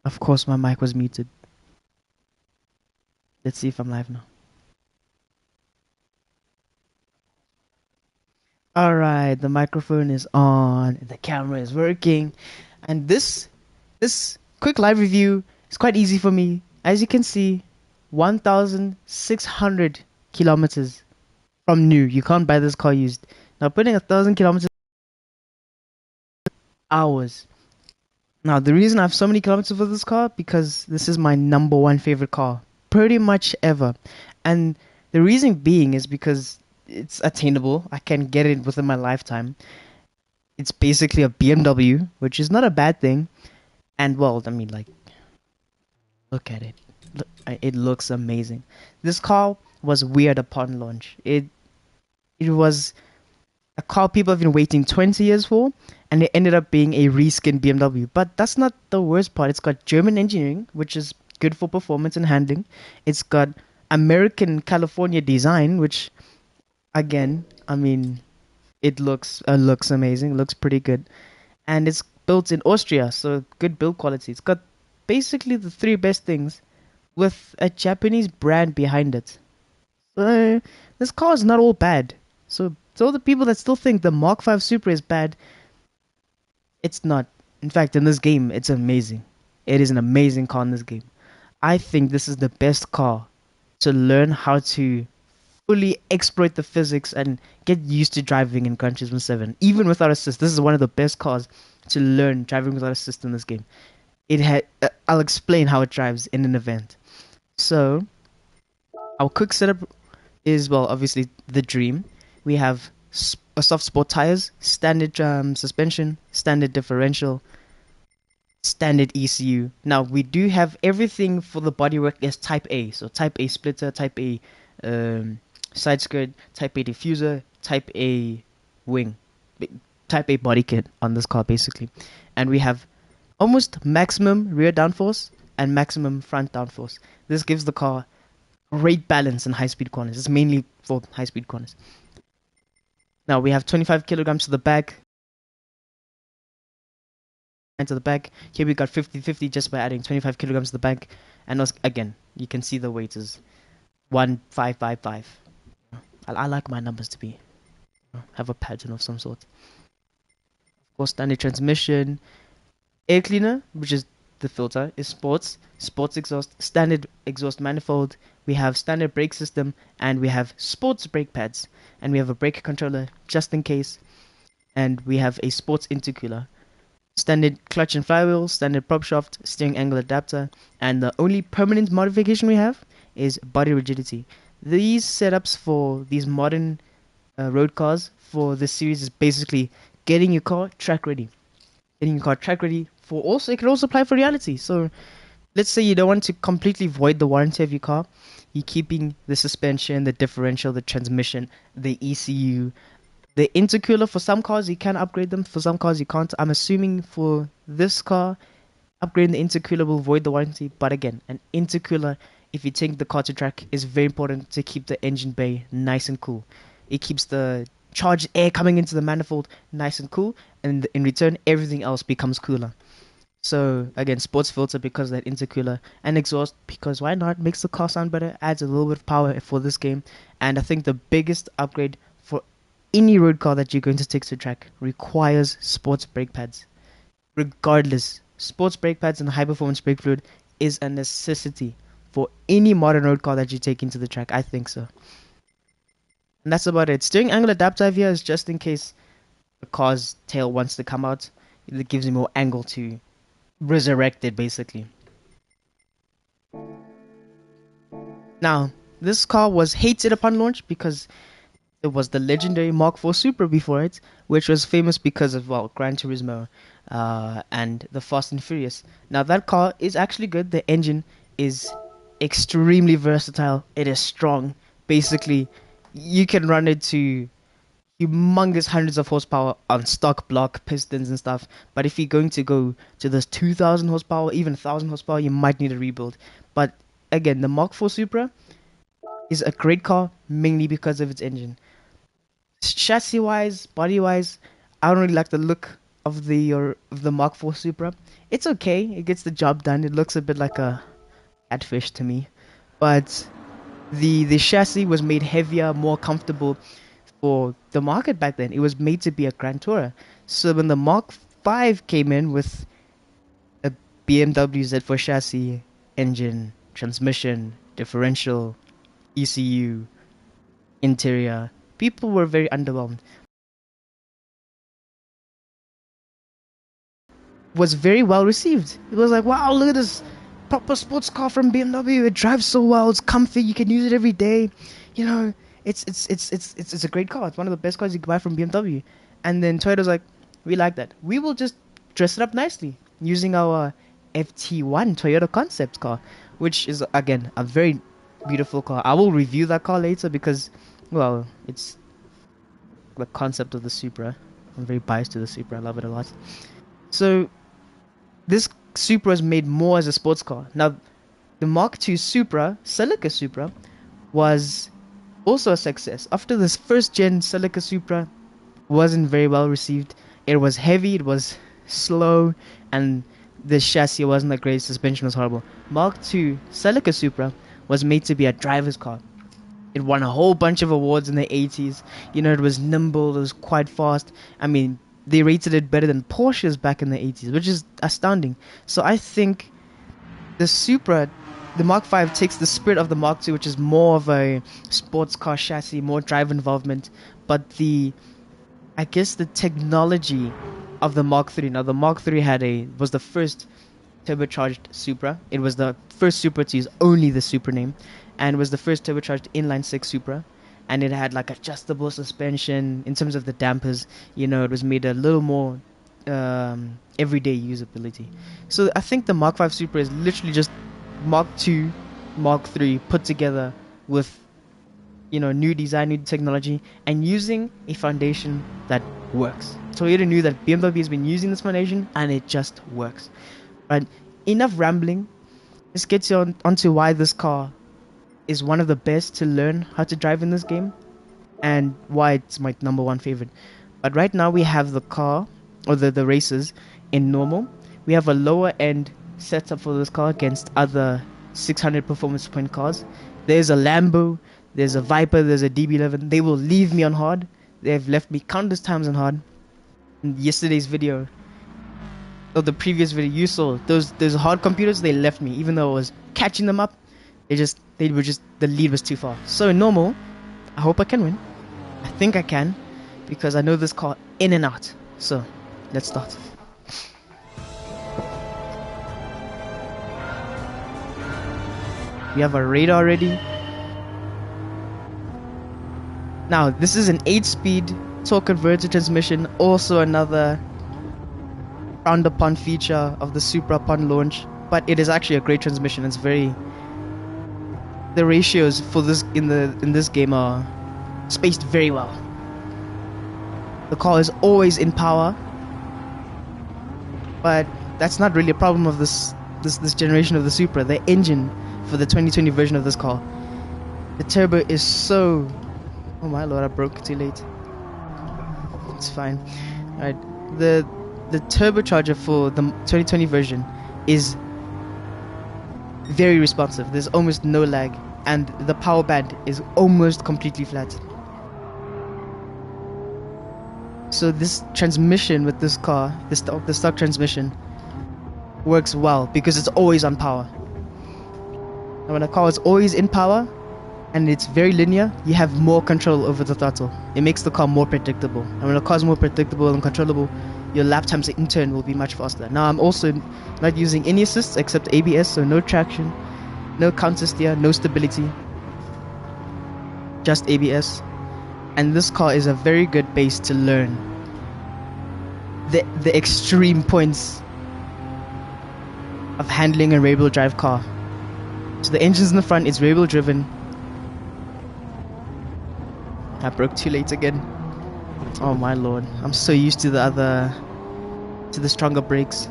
Of course, my mic was muted. Let's see if I'm live now. All right, the microphone is on, the camera is working, and this quick live review is quite easy for me. As you can see, 1,600 kilometers from new. You can't buy this car used. Now, putting 1,000 kilometers hours. Now, the reason I have so many kilometers for this car because this is my number one favorite car, pretty much ever, and the reason being is because it's attainable. I can get it within my lifetime. It's basically a BMW, which is not a bad thing. And well, I mean, like, look at it. It looks amazing. This car was weird upon launch. It was a car people have been waiting 20 years for, and it ended up being a reskin BMW. But that's not the worst part. It's got German engineering, which is good for performance and handling. It's got American California design, which again, I mean, it looks amazing. Looks pretty good, and it's built in Austria, so good build quality. It's got basically the three best things with a Japanese brand behind it. So this car is not all bad. So to all the people that still think the Mark V Supra is bad, it's not. In fact, in this game, it's amazing. It is an amazing car in this game. I think this is the best car to learn how to fully exploit the physics and get used to driving in Gran Turismo 7, even without assist. This is one of the best cars to learn driving without assist in this game. I'll explain how it drives in an event. So our quick setup is, well, obviously the dream. We have soft sport tires, standard suspension, standard differential, standard ECU. Now we do have everything for the bodywork as Type A. So Type A splitter, Type A um, side skirt, Type A diffuser, Type A wing, Type A body kit on this car basically, and we have almost maximum rear downforce and maximum front downforce. This gives the car great balance in high speed corners. It's mainly for high speed corners. Now we have 25 kilograms to the back and to the back. Here we got 50-50 just by adding 25 kilograms to the back. And again, you can see the weight is 1555. I like my numbers to be have a pattern of some sort. Of course, standard transmission, air cleaner, which is the filter, is sports exhaust, standard exhaust manifold. We have standard brake system, and we have sports brake pads, and we have a brake controller just in case, and we have a sports intercooler, standard clutch and flywheel, standard prop shaft, steering angle adapter, and the only permanent modification we have is body rigidity. These setups for these modern road cars for this series is basically getting your car track ready. Getting your car track ready for also, it can also apply for reality. So let's say you don't want to completely void the warranty of your car. You're keeping the suspension, the differential, the transmission, the ECU, the intercooler. For some cars, you can upgrade them. For some cars, you can't. I'm assuming for this car, upgrading the intercooler will void the warranty. But again, an intercooler, if you take the car to track, is very important to keep the engine bay nice and cool. It keeps the charged air coming into the manifold nice and cool, and in return, everything else becomes cooler. So again, sports filter because of that intercooler, and exhaust because why not? Makes the car sound better, adds a little bit of power for this game, and I think the biggest upgrade for any road car that you're going to take to track requires sports brake pads. Regardless, sports brake pads and high performance brake fluid is a necessity for any modern road car that you take into the track. I think so. And that's about it. Steering angle adapter here is just in case the car's tail wants to come out. It gives you more angle to resurrect it, basically. Now, this car was hated upon launch because it was the legendary Mark IV Supra before it, which was famous because of, well, Gran Turismo and the Fast and Furious. Now, that car is actually good. The engine is extremely versatile. It is strong. Basically, you can run it to humongous hundreds of horsepower on stock block pistons and stuff. But if you're going to go to this 2,000 horsepower, even 1,000 horsepower, you might need a rebuild. But again, the Mark IV Supra is a great car mainly because of its engine. Chassis wise, body wise, I don't really like the look of the Mark IV Supra. It's okay. It gets the job done. It looks a bit like a catfish to me, but the chassis was made heavier, more comfortable for the market back then. It was made to be a Grand Tourer. So when the Mark V came in with a BMW Z4 chassis, engine, transmission, differential, ECU, interior, people were very underwhelmed. Was very well received. It was like, wow, look at this proper sports car from BMW. It drives so well. It's comfy. You can use it every day. You know, it's a great car. It's one of the best cars you can buy from BMW. And then Toyota's like, we like that. We will just dress it up nicely using our FT1 Toyota concept car, which is again a very beautiful car. I will review that car later because, well, it's the concept of the Supra. I'm very biased to the Supra. I love it a lot. So this Supra is made more as a sports car. Now, the Mark II Supra, Celica Supra, was also a success. After this first gen Celica Supra wasn't very well received. It was heavy, it was slow, and the chassis wasn't that great, suspension was horrible. Mark II Celica Supra was made to be a driver's car. It won a whole bunch of awards in the 80s. You know, it was nimble, it was quite fast. I mean, they rated it better than Porsches back in the 80s, which is astounding. So I think the Supra, the Mark V, takes the spirit of the Mark II, which is more of a sports car chassis, more drive involvement. But I guess the technology of the Mark III. Now, the Mark III was the first turbocharged Supra. It was the first Supra to use only the Supra name, and was the first turbocharged inline six Supra. And it had like adjustable suspension in terms of the dampers. You know, it was made a little more everyday usability. So I think the Mark V Supra is literally just Mark II, Mark III put together with, you know, new design, new technology, and using a foundation that works. Toyota knew that BMW has been using this foundation, and it just works. But enough rambling. Let's get you onto why this car is one of the best to learn how to drive in this game, and why it's my number one favorite. But right now we have the car, or the races, in normal. We have a lower end setup for this car against other 600 performance point cars. There's a Lambo, there's a Viper, there's a DB11. They will leave me on hard. They've left me countless times on hard. In yesterday's video, or the previous video, you saw those hard computers. They left me, even though I was catching them up. The lead was too far. So in normal, I hope I can win. I think I can, because I know this car in and out. So let's start. We have a radar ready. Now, this is an 8-speed torque converter transmission, also another frowned upon feature of the Supra upon launch, but it is actually a great transmission. It's very... The ratios for this in this game are spaced very well. The car is always in power, but that's not really a problem of this generation of the Supra. The engine for the 2020 version of this car, the turbo is so... Oh my lord, I broke too late. It's fine. Alright, the turbocharger for the 2020 version is very responsive. There's almost no lag, and the power band is almost completely flat. So this transmission with this car, the stock transmission, works well because it's always on power. And when a car is always in power and it's very linear, you have more control over the throttle. It makes the car more predictable. And when a car is more predictable and controllable, your lap times in turn will be much faster. Now, I'm also not using any assists except ABS, so no traction, no counter steer, no stability, just ABS. And this car is a very good base to learn the extreme points of handling a rear-wheel drive car. So the engine's in the front, it's rear-wheel driven. I broke too late again. Oh my lord, I'm so used to the stronger brakes.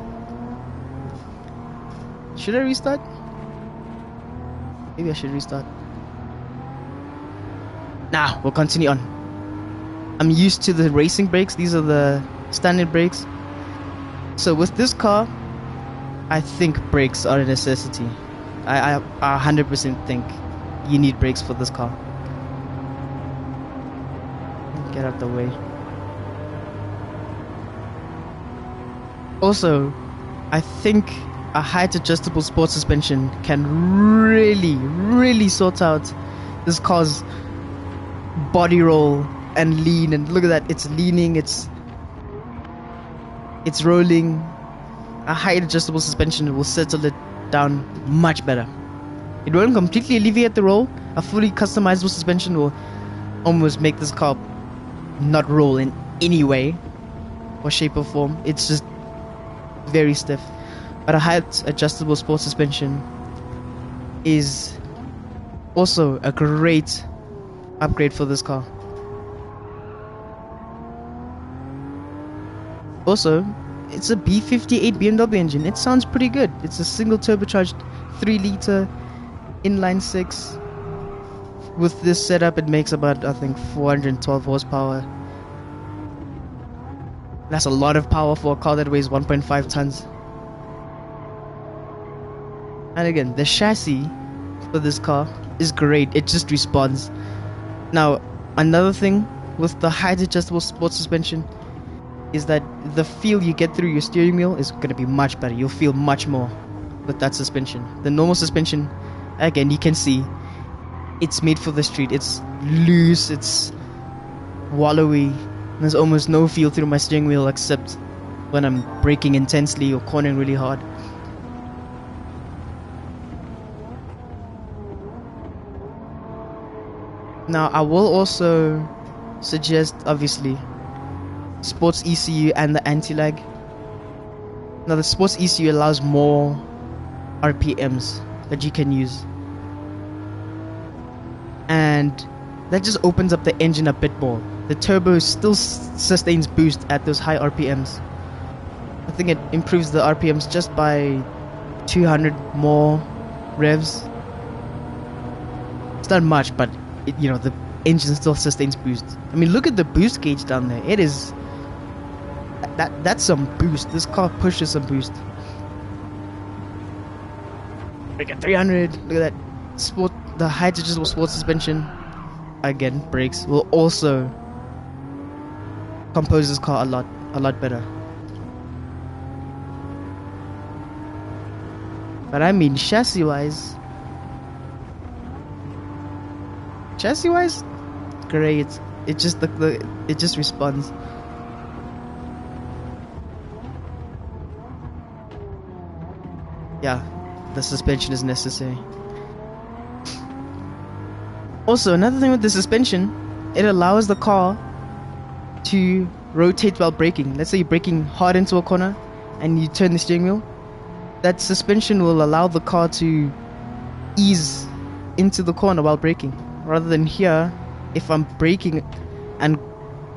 Should I restart? Maybe I should restart. Nah, we'll continue on. I'm used to the racing brakes. These are the standard brakes. So with this car, I think brakes are a necessity. I 100% think you need brakes for this car. Get out the way. Also, I think a height adjustable sports suspension can really sort out this car's body roll and lean. And look at that, it's leaning, it's rolling. A height adjustable suspension will settle it down much better. It won't completely alleviate the roll. A fully customizable suspension will almost make this car not roll in any way or shape or form. It's just very stiff. But a height adjustable sports suspension is also a great upgrade for this car. Also, it's a B58 BMW engine. It sounds pretty good. It's a single turbocharged 3-liter inline 6. With this setup, it makes about, I think, 412 horsepower. That's a lot of power for a car that weighs 1.5 tons. And again, the chassis for this car is great. It just responds. Now, another thing with the height adjustable sports suspension is that the feel you get through your steering wheel is going to be much better. You'll feel much more with that suspension. The normal suspension, again, you can see it's made for the street. It's loose, it's wallowy. There's almost no feel through my steering wheel except when I'm braking intensely or cornering really hard. Now, I will also suggest, obviously, Sports ECU and the anti-lag. Now, the Sports ECU allows more RPMs that you can use. And that just opens up the engine a bit more. The turbo still sustains boost at those high RPMs. I think it improves the RPMs just by 200 more revs. It's not much, but the engine still sustains boost. I mean, look at the boost gauge down there. It is that's some boost. This car pushes some boost. Look at 300. Look at that the height adjustable sports suspension. Again, brakes will also compose this car a lot better. But I mean, chassis wise, great. It just it just responds. Yeah, the suspension is necessary. Also, another thing with the suspension, it allows the car to rotate while braking. Let's say you're braking hard into a corner and you turn the steering wheel. That suspension will allow the car to ease into the corner while braking. Rather than here, if I'm braking and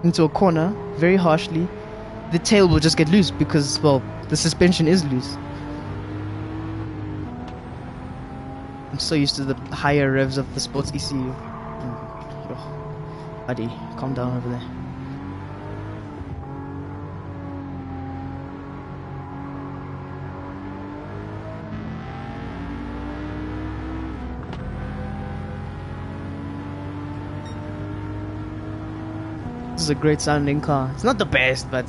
into a corner very harshly, the tail will just get loose because, well, the suspension is loose. I'm so used to the higher revs of the Sports ECU. Oh, buddy, calm down over there. This is a great sounding car. It's not the best, but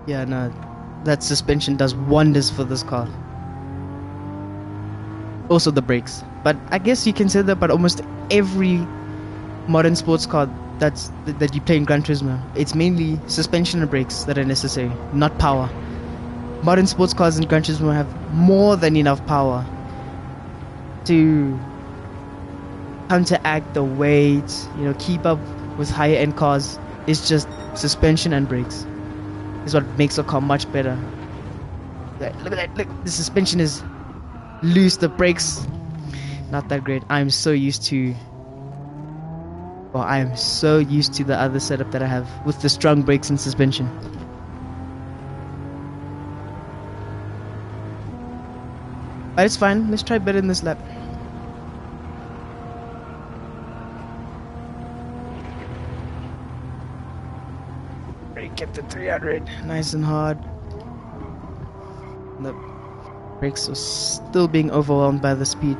yeah, no, that suspension does wonders for this car. Also the brakes, but I guess you can say that about almost every modern sports car that you play in Gran Turismo. It's mainly suspension and brakes that are necessary, not power. Modern sports cars in Gran Turismo have more than enough power to counteract the weight, keep up with higher end cars. It's just suspension and brakes is what makes a car much better. Look at that, look, the suspension is loose, the brakes not that great. I am so used to the other setup that I have with the strong brakes and suspension. But it's fine. Let's try better in this lap. Brake kept it 300. Nice and hard. The brakes are still being overwhelmed by the speed.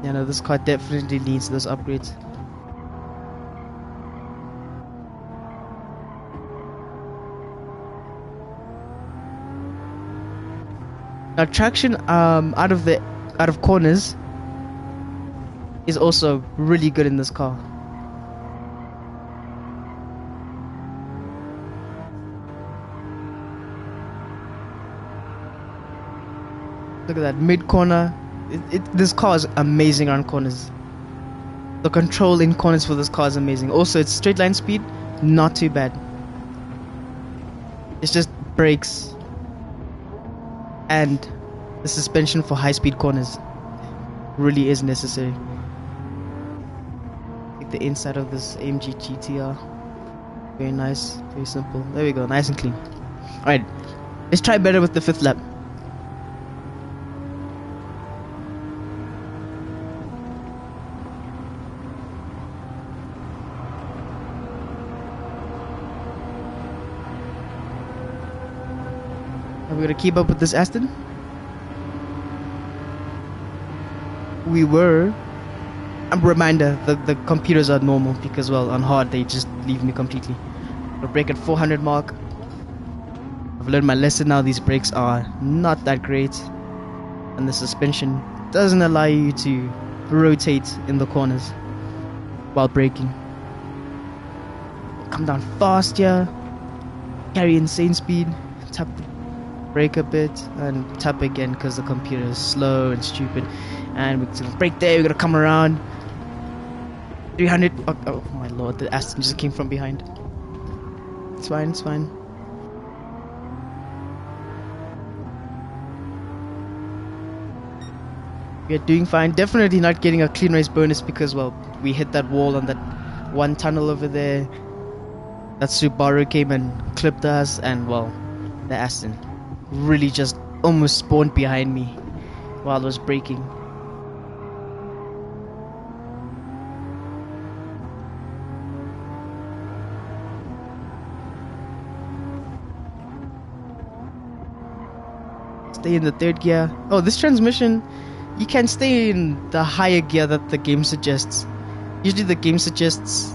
Yeah, no, this car definitely needs those upgrades. Now traction out of corners is also really good in this car. Look at that mid corner. This car is amazing around corners. The control in corners for this car is amazing. Also, its straight line speed, not too bad. It's just brakes and the suspension for high speed corners really is necessary. Like the inside of this AMG GTR. Very nice, very simple. There we go, nice and clean. Alright, let's try better with the 5th lap. Are we gonna keep up with this Aston? We were. A reminder, the computers are normal because, well, on hard they just leave me completely. I'll brake at 400 mark. I've learned my lesson now. These brakes are not that great, and the suspension doesn't allow you to rotate in the corners while braking. Come down fast here, carry insane speed, tap the brake a bit, and tap again because the computer is slow and stupid. And we're gonna brake there. We're gonna come around. 300. Oh my lord! The Aston just came from behind. It's fine. It's fine. We're doing fine. Definitely not getting a clean race bonus because, well, we hit that wall on that one tunnel over there. That Subaru came and clipped us, and, well, the Aston really just almost spawned behind me while I was braking. Stay in the 3rd gear. Oh, this transmission, you can stay in the higher gear that the game suggests. Usually the game suggests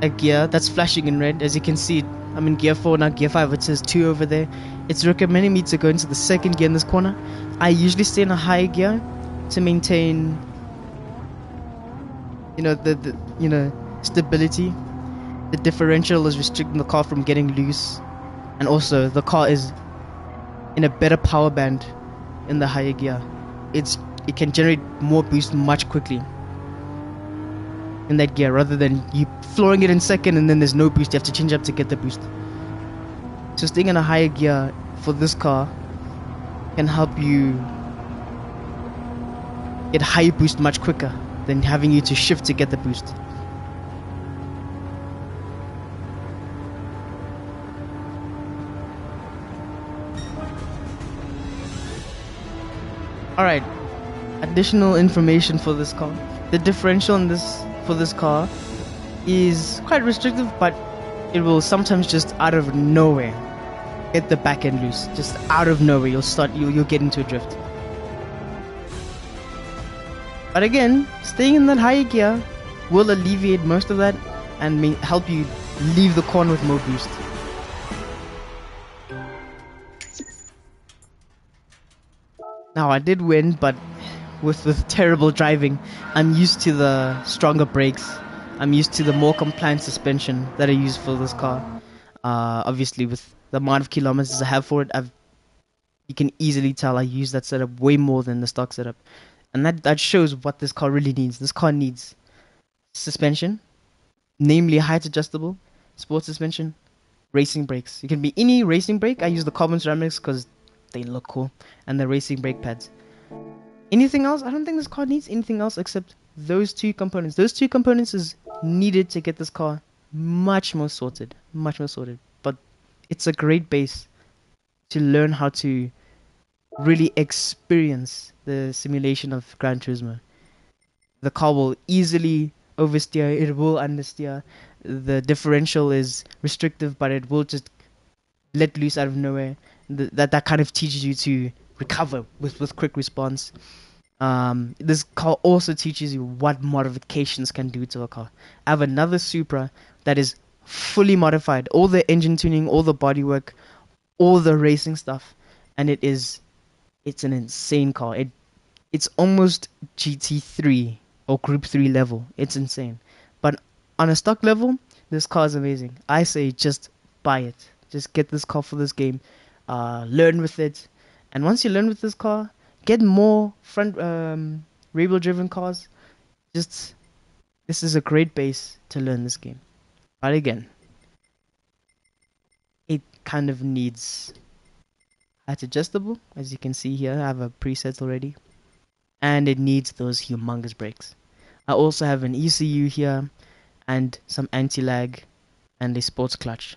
a gear that's flashing in red. As you can see, I'm in gear 4 now, gear 5, it says 2 over there. It's recommending me to go into the 2nd gear in this corner. I usually stay in a higher gear to maintain, you know, the stability. The differential is restricting the car from getting loose, and also the car is in a better power band in the higher gear. It can generate more boost much quickly in that gear rather than you flooring it in 2nd and then there's no boost. You have to change up to get the boost. So staying in a higher gear for this car can help you get high boost much quicker than having you to shift to get the boost. Alright, additional information for this car. The differential in for this car is quite restrictive, but it will sometimes just out of nowhere get the back end loose. Just out of nowhere you'll get into a drift. But again, staying in that higher gear will alleviate most of that and may help you leave the corner with more boost. Now I did win, but with terrible driving. I'm used to the stronger brakes. I'm used to the more compliant suspension that I use for this car. Obviously, with the amount of kilometers I have for it, you can easily tell I use that setup way more than the stock setup. And that shows what this car really needs. This car needs suspension, namely height adjustable, sports suspension, racing brakes. It can be any racing brake. I use the carbon ceramics because they look cool, and the racing brake pads. Anything else? I don't think this car needs anything else except Those two components is needed to get this car much more sorted. But it's a great base to learn how to really experience the simulation of Gran Turismo. The car will easily oversteer, it will understeer. The differential is restrictive, but it will just let loose out of nowhere. That kind of teaches you to recover with quick response. This car also teaches you what modifications can do to a car. I have another Supra that is fully modified, all the engine tuning, all the bodywork, all the racing stuff, and it's an insane car. It's almost GT3 or Group 3 level. It's insane. But on a stock level, this car is amazing. I say just buy it. Just get this car for this game. Learn with it. And once you learn with this car, get more front rear wheel driven cars. Just this is a great base to learn this game. But again, it kind of needs height adjustable. As you can see here, I have a preset already. And it needs those humongous brakes. I also have an ECU here and some anti-lag and a sports clutch.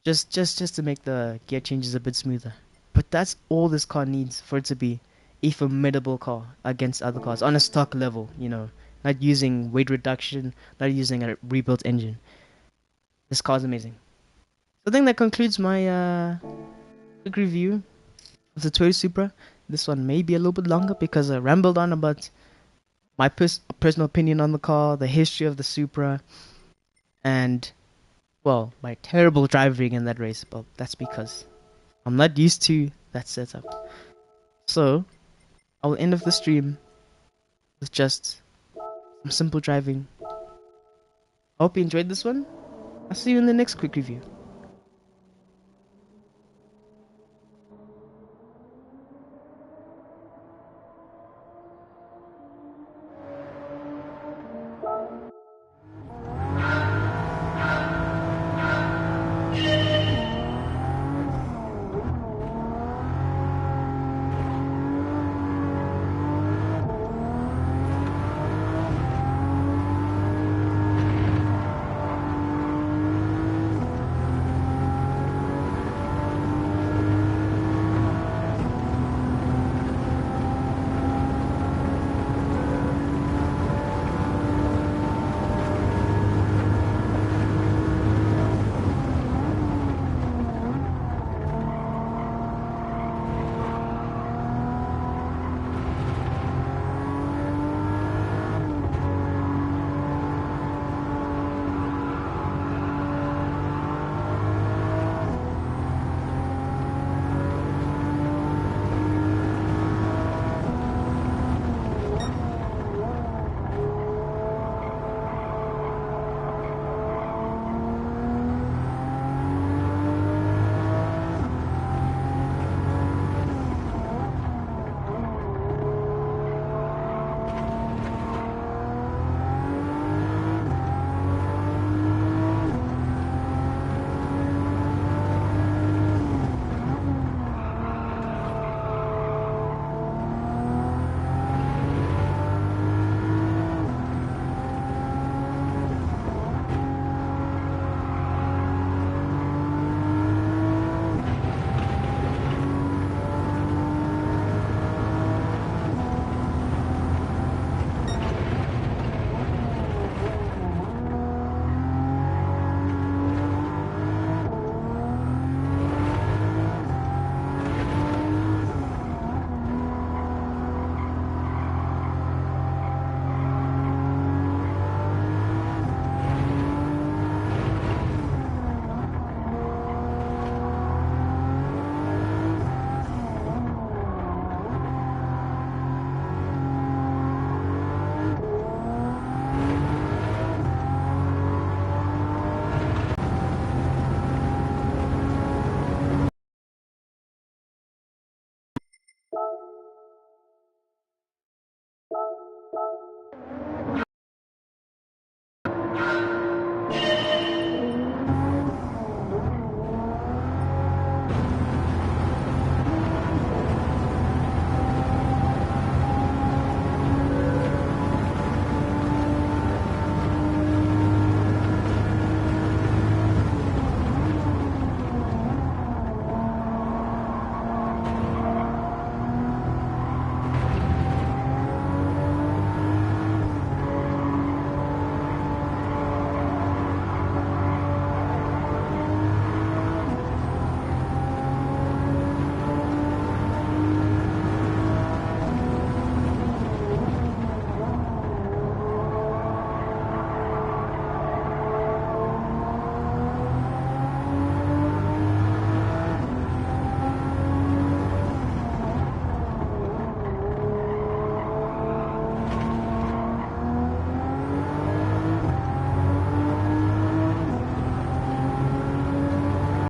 Just to make the gear changes a bit smoother. But that's all this car needs for it to be a formidable car against other cars on a stock level, you know, not using weight reduction, not using a rebuilt engine. This car's amazing. So I think that concludes my quick review of the Toyota Supra. This one may be a little bit longer because I rambled on about my personal opinion on the car, the history of the Supra, and, well, my terrible driving in that race. But that's because I'm not used to that setup. So, I will end off the stream with just some simple driving. I hope you enjoyed this one. I'll see you in the next quick review.